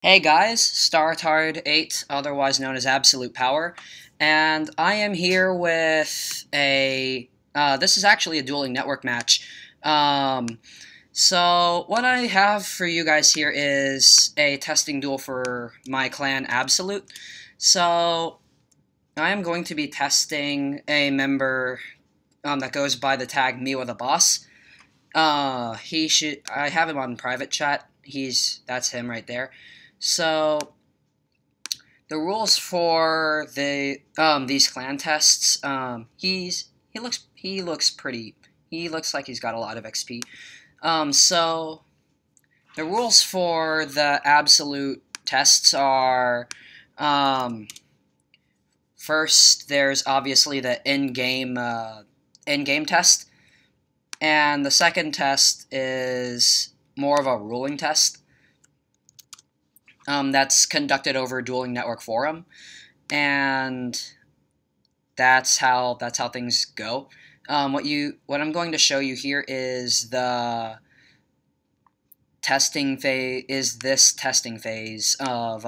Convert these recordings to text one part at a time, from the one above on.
Hey guys, Startard8, otherwise known as Absolute Power, and I am here with this is actually a dueling network match. Um, so what I have for you guys here is a testing duel for my clan Absolute. So I am going to be testing a member that goes by the tag Me with a Boss. I have him on private chat. That's him right there. So the rules for these clan tests, he looks like he's got a lot of XP. So the rules for the absolute tests are, um, first there's obviously the in-game test, and the second test is more of a ruling test. That's conducted over Dueling Network Forum, and that's how things go. What I'm going to show you here is the testing phase. Is this testing phase of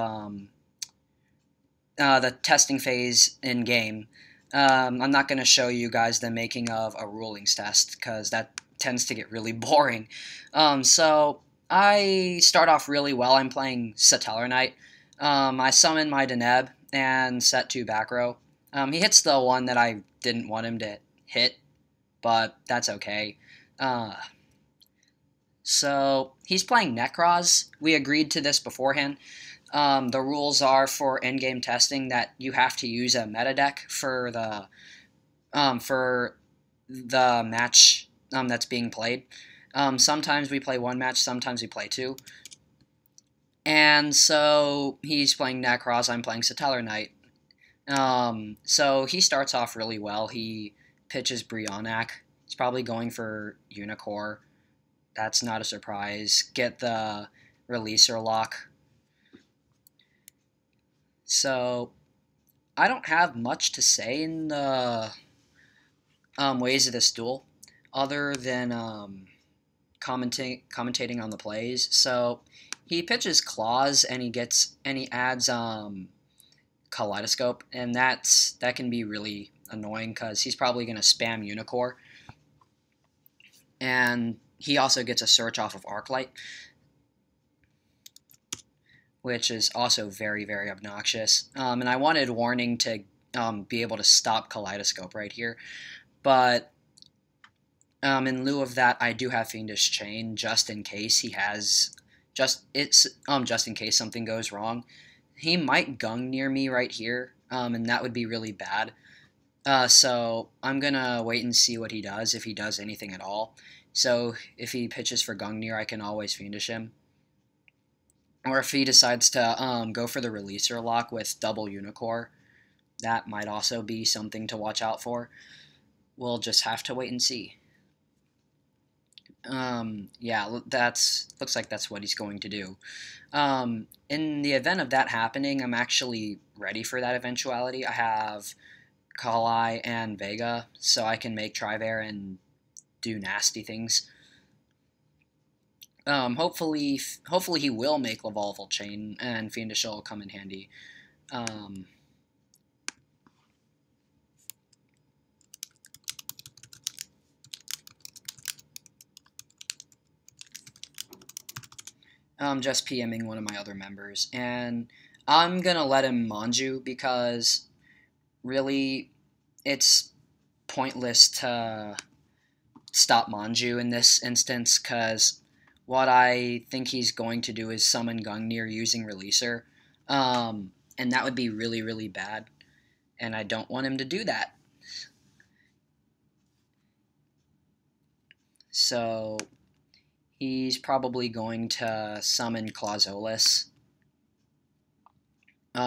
the testing phase in game? I'm not going to show you guys the making of a rulings test because that tends to get really boring. So I start off really well. I'm playing Satellarknight. I summon my Deneb and set 2 back row. He hits the one that I didn't want him to hit, but that's okay. So he's playing Nekroz. We agreed to this beforehand. The rules are for in-game testing that you have to use a meta deck for the match that's being played. Sometimes we play one match, sometimes we play two. And so he's playing Nekroz, I'm playing Satellarknight. So he starts off really well. He pitches Brionac. He's probably going for Unicore. That's not a surprise. Get the releaser lock. So I don't have much to say in the ways of this duel, other than commentating on the plays. So he pitches Claws and he adds Kaleidoscope, and that can be really annoying because he's probably going to spam Unicore, and he also gets a search off of Arclight, which is also very, very obnoxious. And I wanted Warning to be able to stop Kaleidoscope right here, but in lieu of that, I do have Fiendish Chain just in case just in case something goes wrong. He might Gung near me right here, and that would be really bad. So I'm gonna wait and see what he does, if he does anything at all. So if he pitches for Gungnir, I can always Fiendish him. Or if he decides to go for the releaser lock with double Unicore, that might also be something to watch out for. We'll just have to wait and see. Yeah, looks like that's what he's going to do. In the event of that happening, I'm actually ready for that eventuality. I have Kali and Vega, so I can make Trivair and do nasty things. Hopefully he will make Lavolval Chain, and Fiendish will come in handy. Just PMing one of my other members, and I'm gonna let him Manju because really it's pointless to stop Manju in this instance, because what I think he's going to do is summon Gungnir using Releaser, and that would be really, really bad, and I don't want him to do that. So he's probably going to summon Clausolis.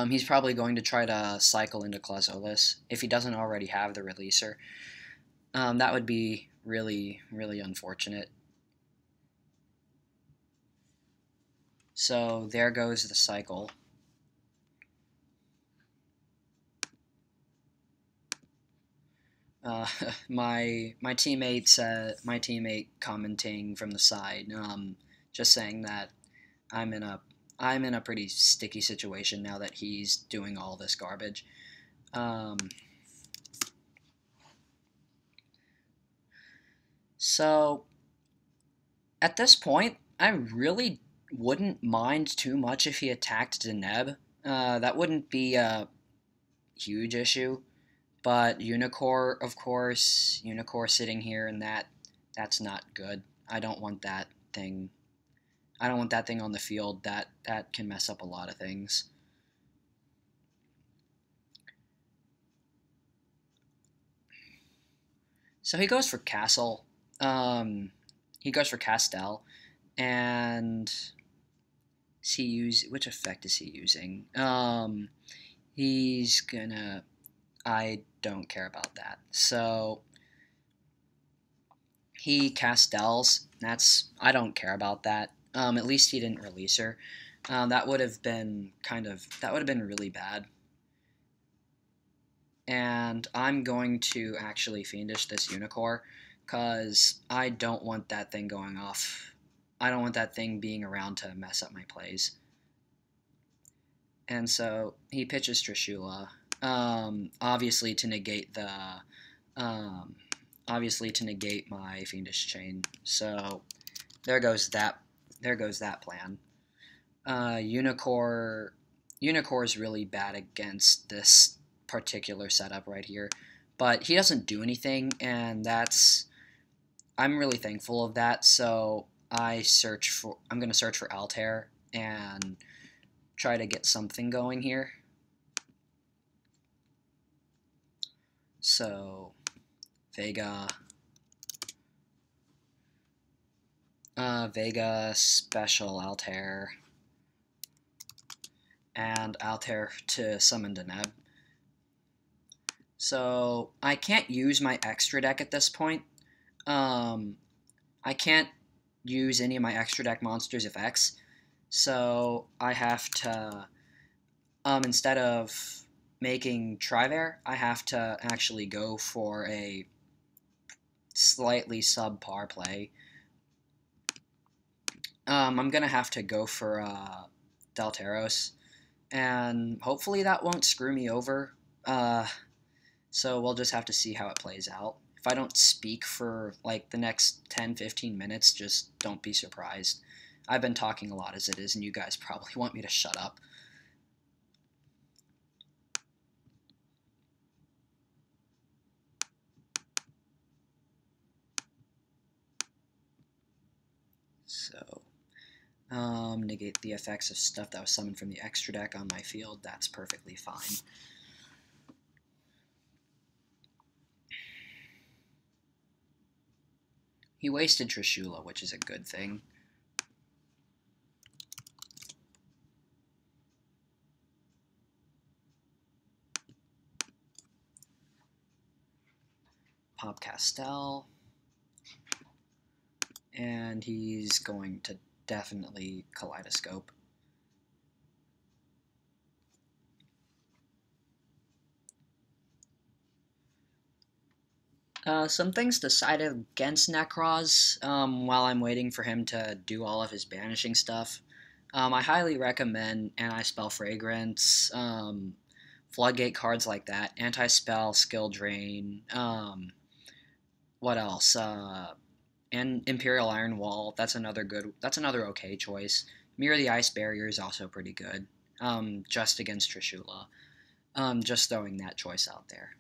He's probably going to try to cycle into Clausolis if he doesn't already have the Releaser. That would be really, really unfortunate. So there goes the cycle. My teammate commenting from the side, just saying that I'm in a I'm in a pretty sticky situation now that he's doing all this garbage. So at this point, I really wouldn't mind too much if he attacked Deneb. That wouldn't be a huge issue. But Unicorn, of course, Unicorn sitting here and that's not good. I don't want that thing. I don't want that thing on the field. That can mess up a lot of things. So he goes for Castle. He goes for Castel, and which effect is he using? He's gonna. I don't care about that. So he Castels. I don't care about that. At least he didn't release her. That would have been really bad. And I'm going to actually Fiendish this Unicorn, because I don't want that thing going off. I don't want that thing being around to mess up my plays. And so he pitches Trishula, obviously to negate my Fiendish Chain. So there goes that plan. Unicorn is really bad against this particular setup right here, but he doesn't do anything, and I'm really thankful of that. So I'm going to search for Altair and try to get something going here. So Vega special Altair, and Altair to summon Deneb. So I can't use my extra deck at this point. I can't use any of my extra deck monsters effects, so I have to, instead of making Trivair, I have to actually go for a slightly subpar play. I'm gonna have to go for Delteros, and hopefully that won't screw me over. So we'll just have to see how it plays out. If I don't speak for like the next 10-15 minutes, just don't be surprised. I've been talking a lot as it is, and you guys probably want me to shut up. So, negate the effects of stuff that was summoned from the extra deck on my field. That's perfectly fine. He wasted Trishula, which is a good thing. Pop Castel. And he's going to definitely Kaleidoscope. Some things decided against Nekroz while I'm waiting for him to do all of his banishing stuff. I highly recommend Anti-Spell Fragrance, Floodgate cards like that, Anti-Spell, Skill Drain, what else? And Imperial Iron Wall, that's another okay choice. Mirror the Ice Barrier is also pretty good, just against Trishula. Just throwing that choice out there.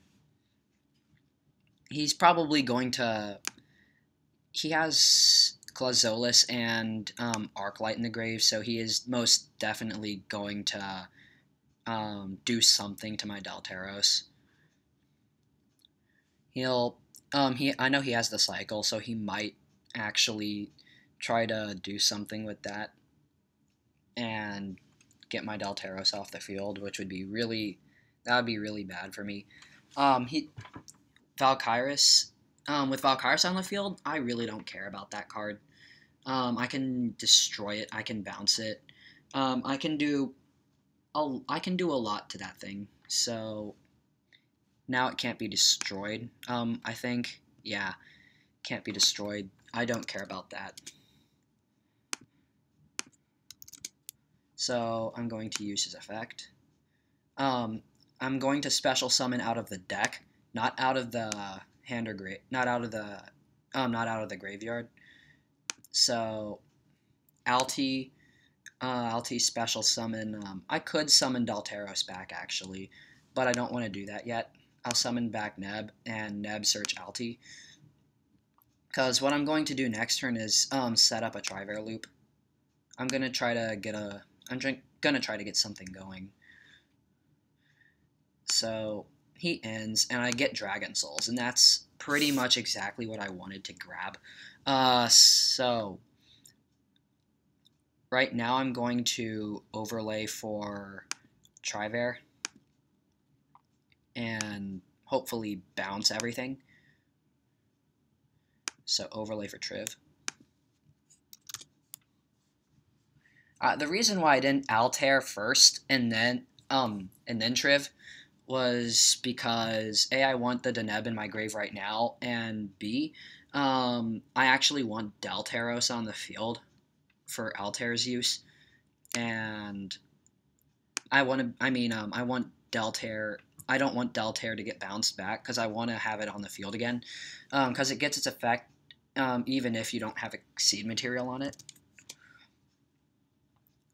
He's probably going to. He has Clazolis and Arclight in the grave, so he is most definitely going to do something to my Delteros. I know he has the cycle, so he might actually try to do something with that and get my Delteros off the field, which would be really bad for me. Valkyris, with Valkyris on the field, I really don't care about that card. I can destroy it. I can bounce it. I can do a lot to that thing. So now it can't be destroyed. I think, yeah, can't be destroyed. I don't care about that. So I'm going to use his effect. I'm going to special summon out of the deck, not out of the hand or not out of the graveyard. So Alti, Alti special summon. I could summon Dalteros back actually, but I don't want to do that yet. I'll summon back Neb and Neb search Alti. Because what I'm going to do next turn is set up a Triver loop. I'm gonna try to get something going. So he ends, and I get Dragon Souls, and that's pretty much exactly what I wanted to grab. So right now I'm going to overlay for Triver and hopefully bounce everything. So overlay for Triv. The reason why I didn't Altair first and then Triv was because A, I want the Deneb in my grave right now, and B, I actually want Dalteros on the field for Altair's use, and I want Deltair. I don't want Deltair to get bounced back because I want to have it on the field again, because it gets its effect even if you don't have Exceed material on it.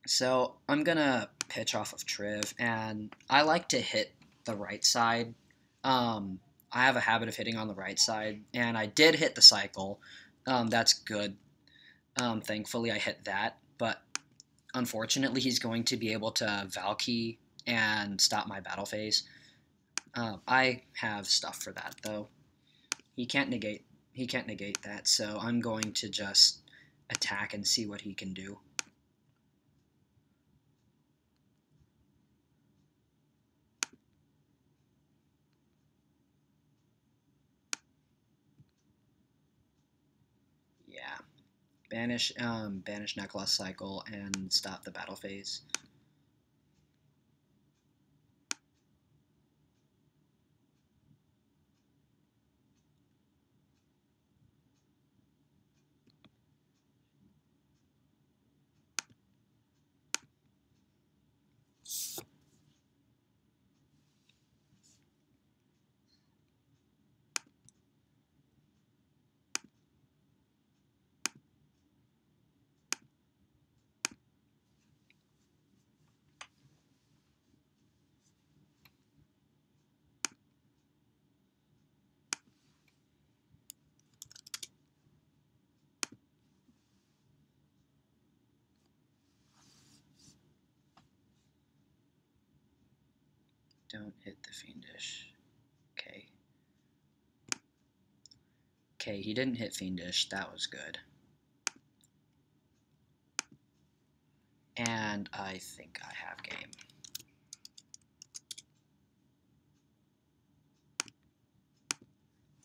So I'm gonna pitch off of Triv, and I like to hit the right side. I have a habit of hitting on the right side, and I did hit the cycle. That's good. Thankfully, I hit that, but unfortunately, he's going to be able to Valky and stop my battle phase. I have stuff for that though. He can't negate that, so I'm going to just attack and see what he can do. Yeah. Banish Nekroz cycle and stop the battle phase. Don't hit the Fiendish. Okay. Okay, he didn't hit Fiendish. That was good. And I think I have game.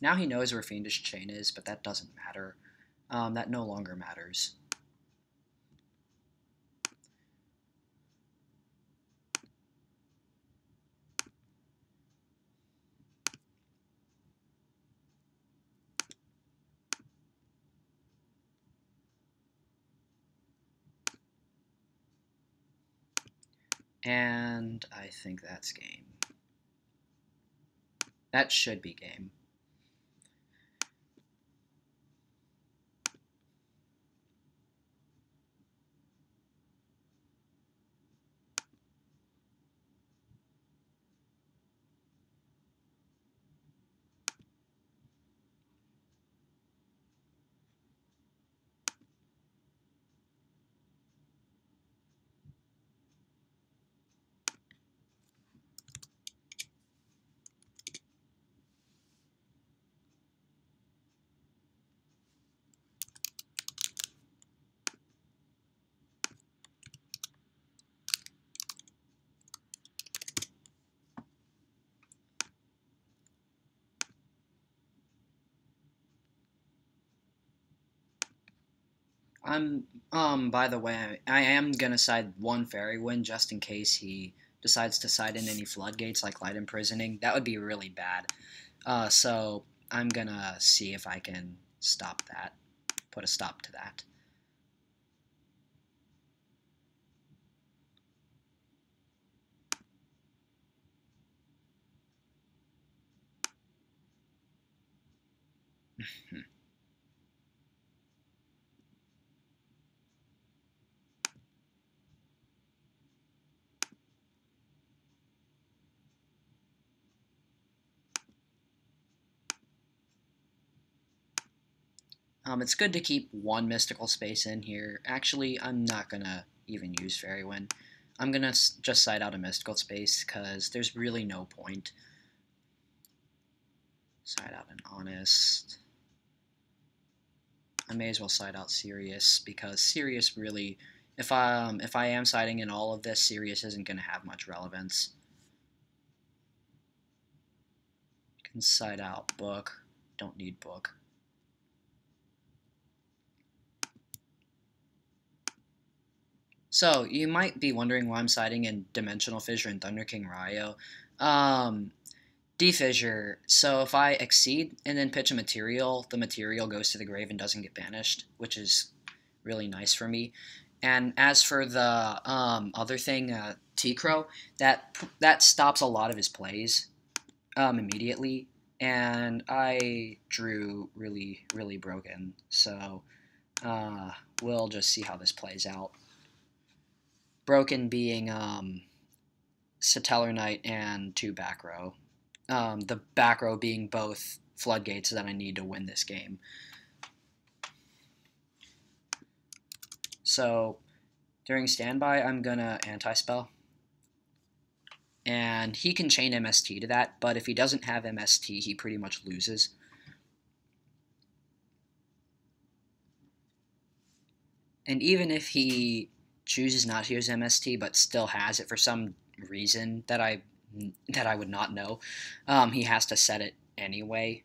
Now he knows where Fiendish Chain is, but that doesn't matter. That no longer matters. And I think that's game. That should be game. By the way, I am gonna side one Fairy Wind just in case he decides to side in any floodgates like Light Imprisoning. That would be really bad. So I'm gonna see if I can stop that, put a stop to that. It's good to keep one mystical space in here. Actually, I'm not gonna even use Fairy Wind. I'm gonna just side out a mystical space because there's really no point. Side out an Honest. I may as well side out Sirius because Sirius really, if I am siding in all of this, Sirius isn't gonna have much relevance. Can side out Book. Don't need Book. So, you might be wondering why I'm siding in Dimensional Fissure and Thunder King Ryo. Defissure. So if I exceed and then pitch a material, the material goes to the grave and doesn't get banished, which is really nice for me. And as for the other thing, T-Crow, that stops a lot of his plays immediately. And I drew really, really broken. So we'll just see how this plays out. Broken being Satellarknight and 2 back row. The back row being both floodgates that I need to win this game. So during standby, I'm gonna anti-spell. And he can chain MST to that, but if he doesn't have MST, he pretty much loses. And even if he chooses not to use MST, but still has it for some reason that I would not know, he has to set it anyway.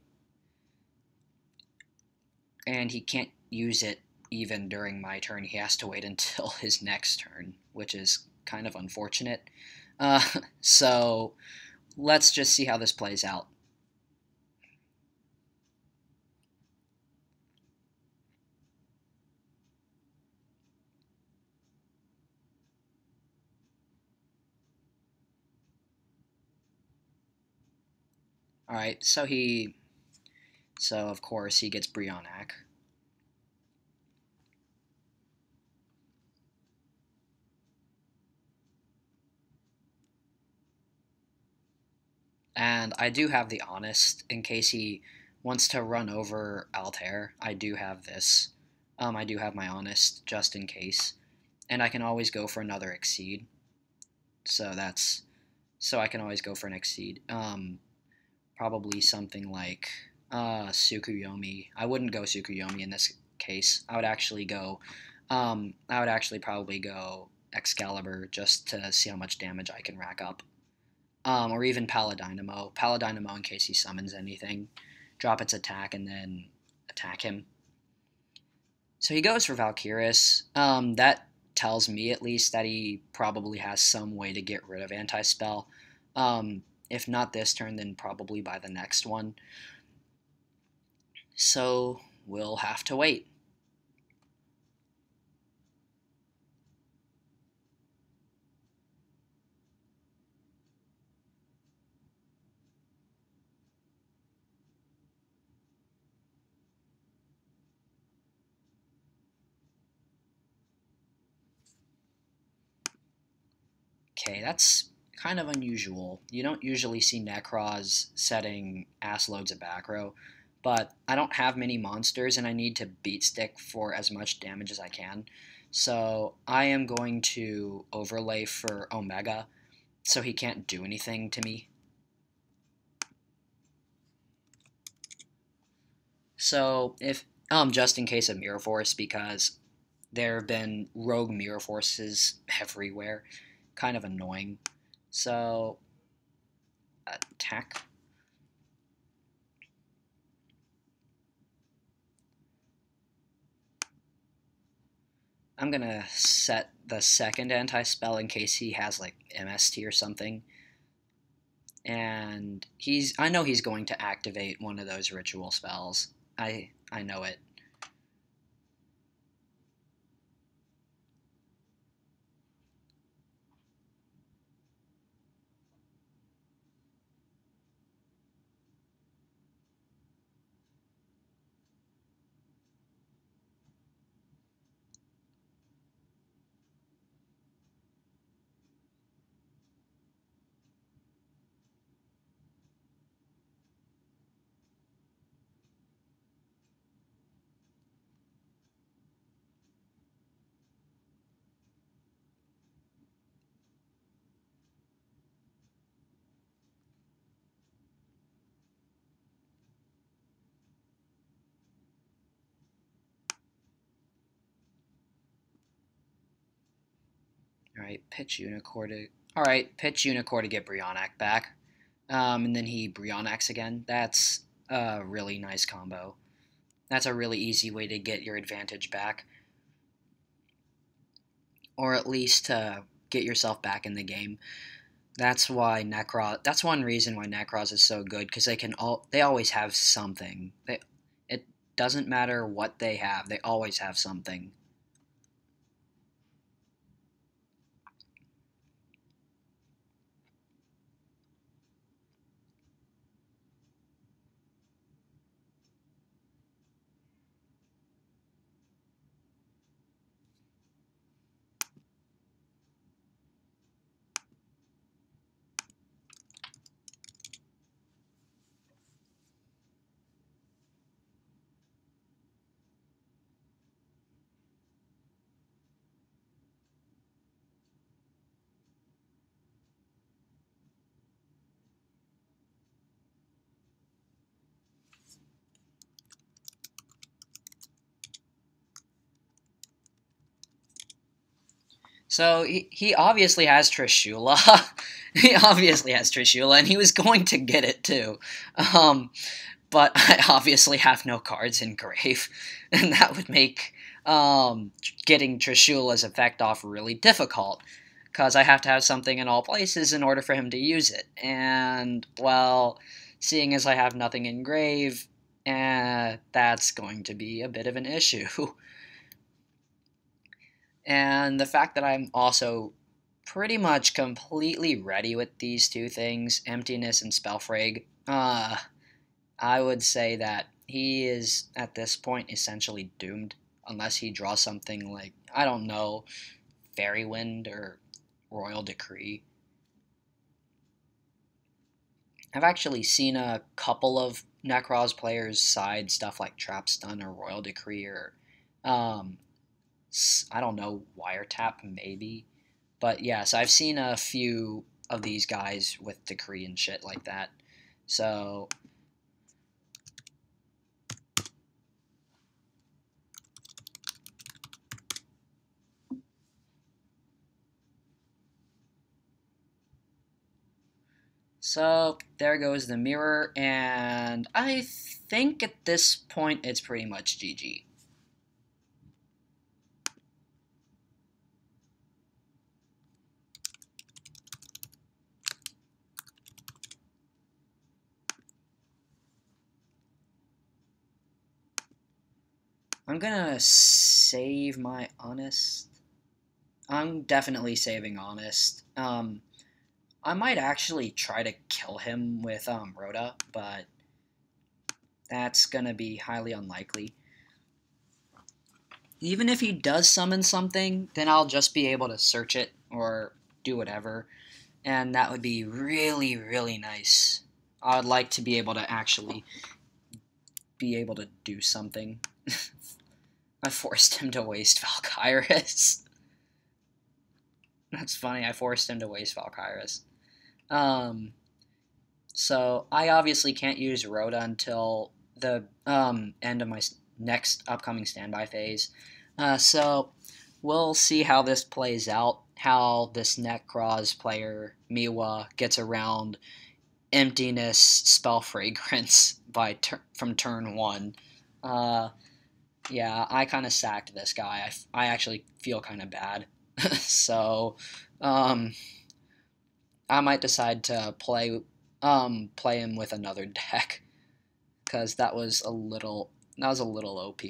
And he can't use it even during my turn. He has to wait until his next turn, which is kind of unfortunate. So let's just see how this plays out. Alright, so of course he gets Brionac. And I do have the Honest in case he wants to run over Altair. I do have this. I do have my Honest just in case. And I can always go for another Exceed. So I can always go for an Exceed. Probably something like Tsukuyomi. I wouldn't go Tsukuyomi in this case. I would actually probably go Excalibur just to see how much damage I can rack up. Or even Paladynamo. Paladynamo in case he summons anything. Drop its attack and then attack him. So he goes for Valkyris. That tells me at least that he probably has some way to get rid of anti-spell. If not this turn, then probably by the next one. So we'll have to wait. Okay, that's kind of unusual. You don't usually see Nekroz setting ass loads of back row, but I don't have many monsters and I need to beat stick for as much damage as I can. So I am going to overlay for Omega so he can't do anything to me. So if just in case of Mirror Force, because there have been rogue Mirror Forces everywhere, kind of annoying. So attack. I'm gonna set the second anti-spell in case he has like MST or something. And I know he's going to activate one of those ritual spells. I know it. Alright, pitch Unicorn to get Brionac back. And then he Brionacs again. That's a really nice combo. That's a really easy way to get your advantage back. Or at least to get yourself back in the game. That's why Nekroz. That's one reason why Nekroz is so good, because they always have something. It doesn't matter what they have. They always have something. So he obviously has Trishula. He obviously has Trishula, and he was going to get it too. But I obviously have no cards in Grave, and that would make getting Trishula's effect off really difficult, because I have to have something in all places in order for him to use it. And, well, seeing as I have nothing in Grave, that's going to be a bit of an issue. And the fact that I'm also pretty much completely ready with these two things, Emptiness and Spellfrag, I would say that he is, at this point, essentially doomed, unless he draws something like, I don't know, Fairy Wind or Royal Decree. I've actually seen a couple of Nekroz players side stuff like Trap Stun or Royal Decree or I don't know, Wiretap maybe. But yeah, so I've seen a few of these guys with Decree and shit like that. So there goes the mirror, and I think at this point it's pretty much GG. I'm gonna save my Honest. I'm definitely saving Honest. I might actually try to kill him with Rhoda, but that's gonna be highly unlikely. Even if he does summon something, then I'll just be able to search it or do whatever, and that would be really, really nice. I would like to be able to actually be able to do something. I forced him to waste Valkyris. That's funny, I forced him to waste Valkyris. So I obviously can't use Rhoda until the end of my next upcoming standby phase. So we'll see how this plays out, how this Nekroz player, Miwa, gets around Emptiness Spell Fragrance from turn 1. Yeah, I kind of sacked this guy. I actually feel kind of bad. So, I might decide to play him with another deck, because that was a little OP.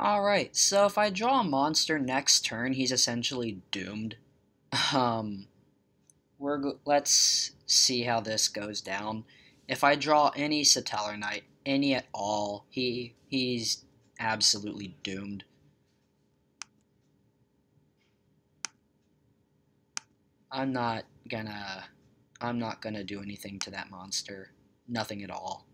Alright, so if I draw a monster next turn, he's essentially doomed. Um, let's see how this goes down. If I draw any Satellarknight, any at all, he's absolutely doomed. I'm not gonna do anything to that monster. Nothing at all.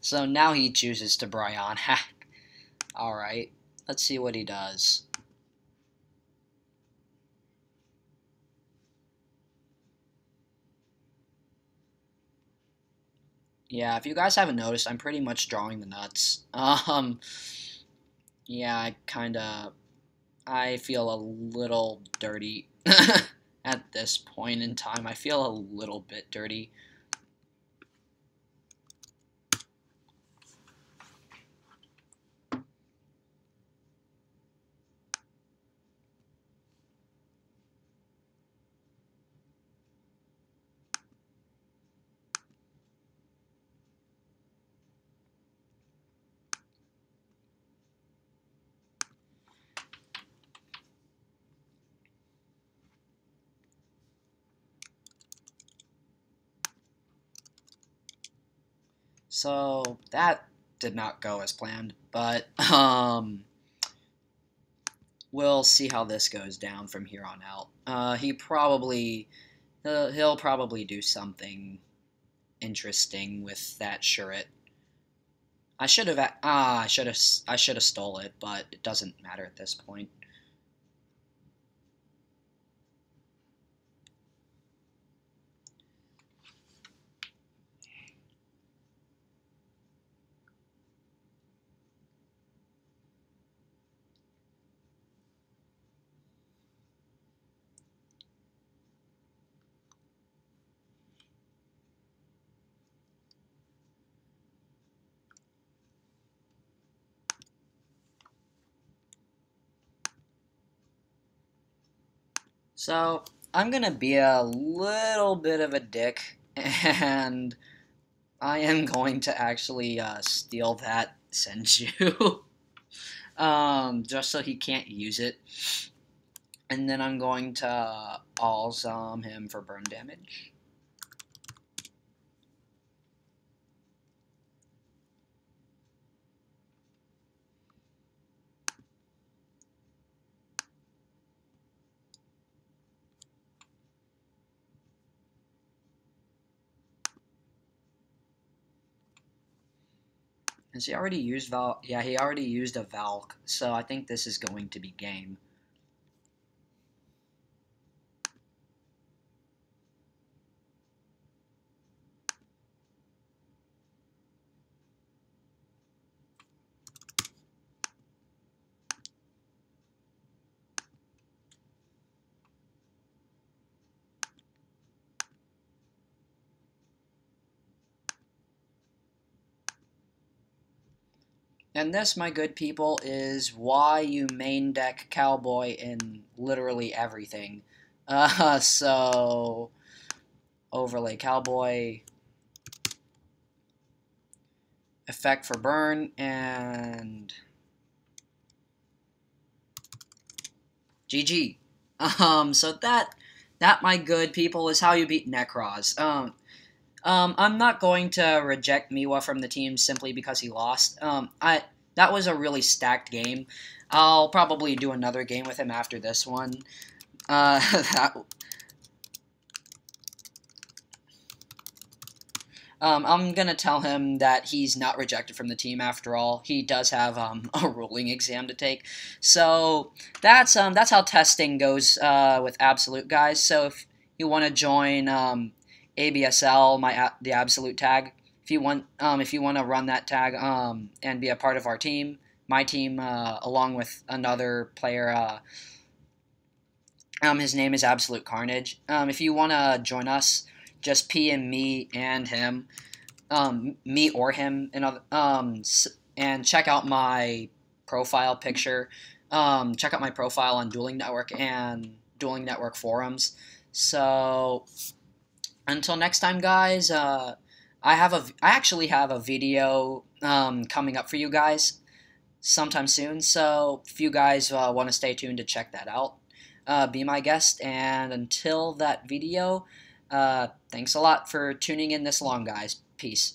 So now he chooses to Bryon. Alright, let's see what he does. Yeah, if you guys haven't noticed, I'm pretty much drawing the nuts. Yeah, I feel a little dirty at this point in time. I feel a little bit dirty. So that did not go as planned, but we'll see how this goes down from here on out. He'll probably do something interesting with that Shuret. I should have stole it, but it doesn't matter at this point. So I'm gonna be a little bit of a dick, and I am going to actually steal that Senju, just so he can't use it. And then I'm going to Alzam him for burn damage. Has he already used Val? Yeah, he already used a Valk, so I think this is going to be game. And this, my good people, is why you main deck Cowboy in literally everything. So overlay Cowboy, effect for burn, and GG. So that, my good people, is how you beat Nekroz. I'm not going to reject Miwa from the team simply because he lost. That was a really stacked game. I'll probably do another game with him after this one. I'm gonna tell him that he's not rejected from the team after all. He does have a ruling exam to take, so that's how testing goes with Absolute, guys. So if you want to join ABSL, the Absolute tag, if you want to run that tag and be a part of our team, my team, along with another player. His name is Absolute Carnage. If you want to join us, just PM me and him, me or him, and check out my profile picture. Check out my profile on Dueling Network and Dueling Network forums. So until next time, guys. I actually have a video coming up for you guys sometime soon. So if you guys want to stay tuned to check that out, be my guest. And until that video, thanks a lot for tuning in this long, guys. Peace.